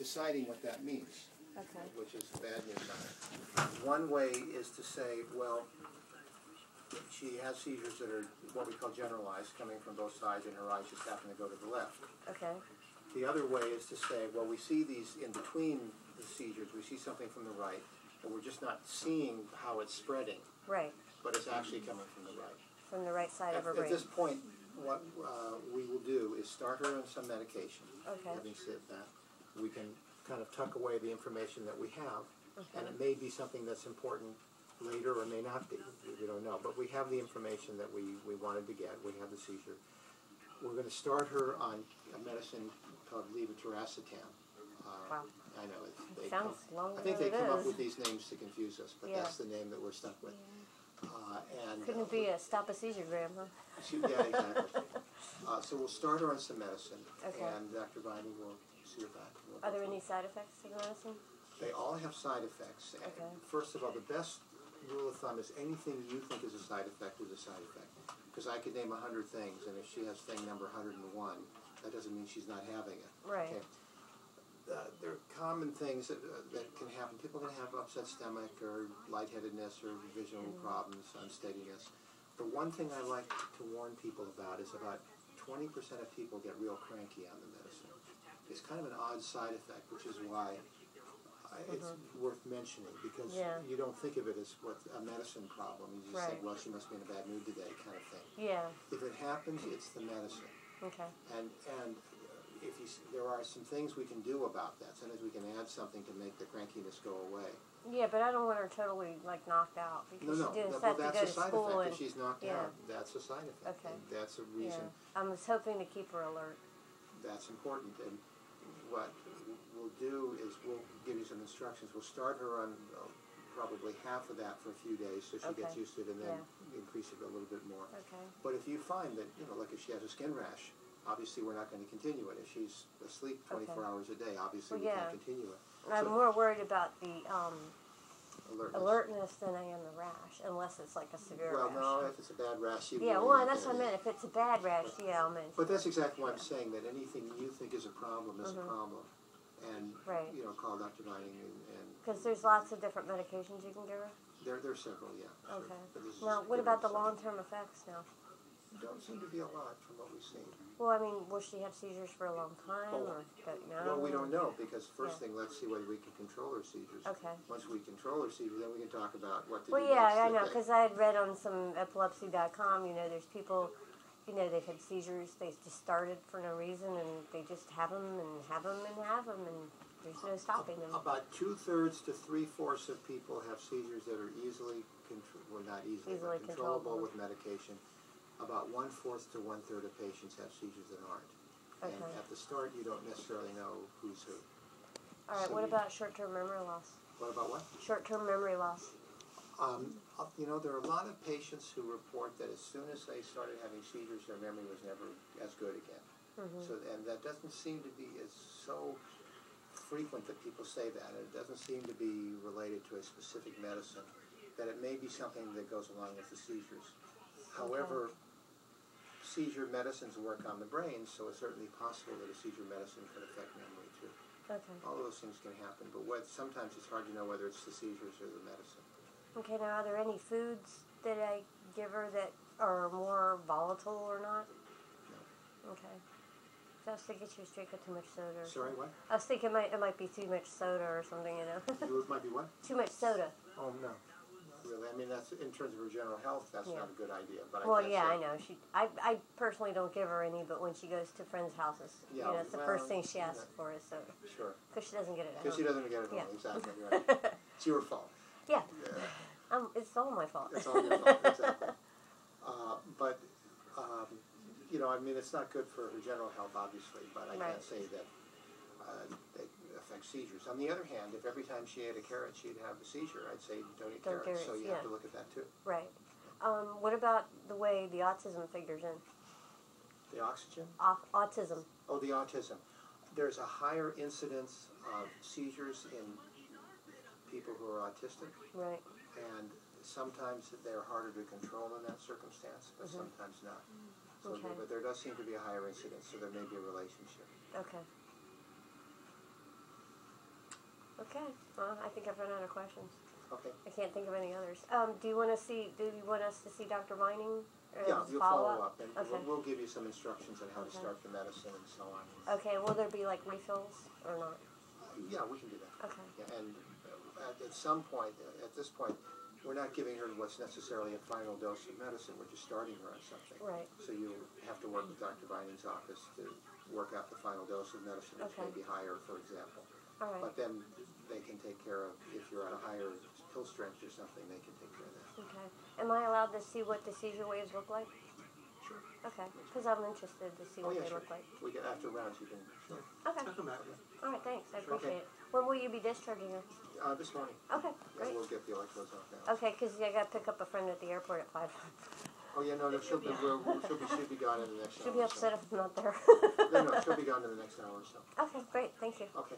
deciding what that means, Okay. which is the bad news on it. One way is to say, well, she has seizures that are what we call generalized, coming from both sides, and her eyes just happen to go to the left. Okay. The other way is to say, well, we see these in between the seizures, we see something from the right, but we're just not seeing how it's spreading. Right. But it's actually coming from the right. From the right side of her brain. At this point, what we will do is start her on some medication. Okay. Having said that, we can kind of tuck away the information that we have, Okay. and it may be something that's important later or may not be. We don't know. But we have the information that we wanted to get. We have the seizure. We're going to start her on a medicine called levetiracetam. Wow. I know. Sounds longer I think than they it come up is. with these names to confuse us, but Yeah. that's the name that we're stuck with. Couldn't it be a stop a seizure gram, huh? Yeah, exactly. So we'll start her on some medicine, Okay. and Dr. Viney will see her back. Are there any side effects to the medicine? They all have side effects. Okay. First of all, the best rule of thumb is anything you think is a side effect is a side effect. Because I could name 100 things, and if she has thing number 101, that doesn't mean she's not having it. Right. Okay. There are common things that can happen. People can have upset stomach or lightheadedness or visual problems, unsteadiness. The one thing I like to warn people about is about 20% of people get real cranky on the medicine. It's kind of an odd side effect, which is why it's worth mentioning, because you don't think of it as what a medicine problem. You just say, well, she must be in a bad mood today, kind of thing. Yeah. If it happens, it's the medicine. Okay. And if there are some things we can do about that. Sometimes we can add something to make the crankiness go away. Yeah, but I don't want her totally like knocked out because No, she didn't well, have to that's go a to side school effect. and If she's knocked out, that's a side effect. Okay. And that's a reason. Yeah. I was hoping to keep her alert. That's important. And what we'll do is we'll give you some instructions. We'll start her on probably half of that for a few days so she gets used to it, and then increase it a little bit more. Okay. But if you find that, like if she has a skin rash, obviously we're not going to continue it. If she's asleep 24 hours a day, obviously we can't continue it. I'm more worried about the alertness than I am the rash, unless it's like a severe rash. rash. No, if it's a bad rash, you that's what I meant. If it's a bad rash, I'll mention But that's exactly why I'm saying that anything you think is a problem is a problem. And, call Dr. Vining and... Because there's lots of different medications you can give her? There are several, yeah. Okay. Sure. Now, what about the long-term effects now? Don't seem to be a lot from what we've seen. Well, I mean, will she have seizures for a long time? Well, we don't know, because first thing, let's see whether we can control her seizures. Okay. Once we control her seizures, then we can talk about what to do Well, next. I know, because I had read on some epilepsy.com, there's people, they've had seizures, they just started for no reason, and they just have them, and there's no stopping them. About 2/3 to 3/4 of people have seizures that are easily controllable with medication. About 1/4 to 1/3 of patients have seizures that aren't. Okay. And at the start, you don't necessarily know who's who. All right, what about short-term memory loss? What about what? Short-term memory loss. There are a lot of patients who report that as soon as they started having seizures, their memory was never as good again. And that doesn't seem to be so frequent that people say that. It doesn't seem to be related to a specific medicine, that it may be something that goes along with the seizures. However, seizure medicines work on the brain, so it's certainly possible that a seizure medicine could affect memory too. Okay. All those things can happen, but sometimes it's hard to know whether it's the seizures or the medicine. Okay, now are there any foods that I give her that are more volatile or not? No. Okay. So I was thinking she was drinking too much soda. Sorry, what? I was thinking it might be too much soda or something, It might be what? Too much soda. Oh, no. Really, I mean, that's in terms of her general health, that's not a good idea. But I know. I personally don't give her any, but when she goes to friends' houses, it's the first thing she asks for is soda. Sure. Because she doesn't get it at home. Because she doesn't get it at home, exactly. Right. It's your fault. Yeah. It's all my fault. It's all your fault, exactly. I mean, it's not good for her general health, obviously, but I can't say that it affects seizures. On the other hand, if every time she ate a carrot she'd have a seizure, I'd say don't eat carrots, so you have to look at that too. Right. What about the way the autism figures in? The oxygen? Autism. Oh, the autism. There's a higher incidence of seizures in people who are autistic. Right. And sometimes they're harder to control in that circumstance, but sometimes not. So but there does seem to be a higher incidence, so there may be a relationship. Okay. Okay. Well, I think I've run out of questions. Okay. I can't think of any others. Do you want us to see Dr. Vining? Yeah, you'll follow up, and Okay. we'll give you some instructions on how to Okay. start the medicine and so on. Okay. Will there be like refills or not? Yeah, we can do that. Okay. Yeah, and at some point, at this point, we're not giving her what's necessarily a final dose of medicine. We're just starting her on something. Right. So you have to work with Dr. Vining's office to work out the final dose of medicine, which may Okay. be higher, for example. All right. But then they can take care of, if you're on a higher pill strength or something, they can take care of that. Okay. Am I allowed to see what the seizure waves look like? Sure. Okay. Because I'm interested to see what they sure. look like. We get after rounds, you can. Sure. Okay. I'll come back. All right. Thanks. I Sure. appreciate it. When will you be discharging her? This morning. Okay. Yeah, Great. we'll get the electrodes off now. Okay. Because I got to pick up a friend at the airport at 5. Oh yeah, no, she'll be gone in the next hour. She'll be upset if I'm not there. No, she'll be gone in the next hour or so. Okay. Great. Thank you. Okay.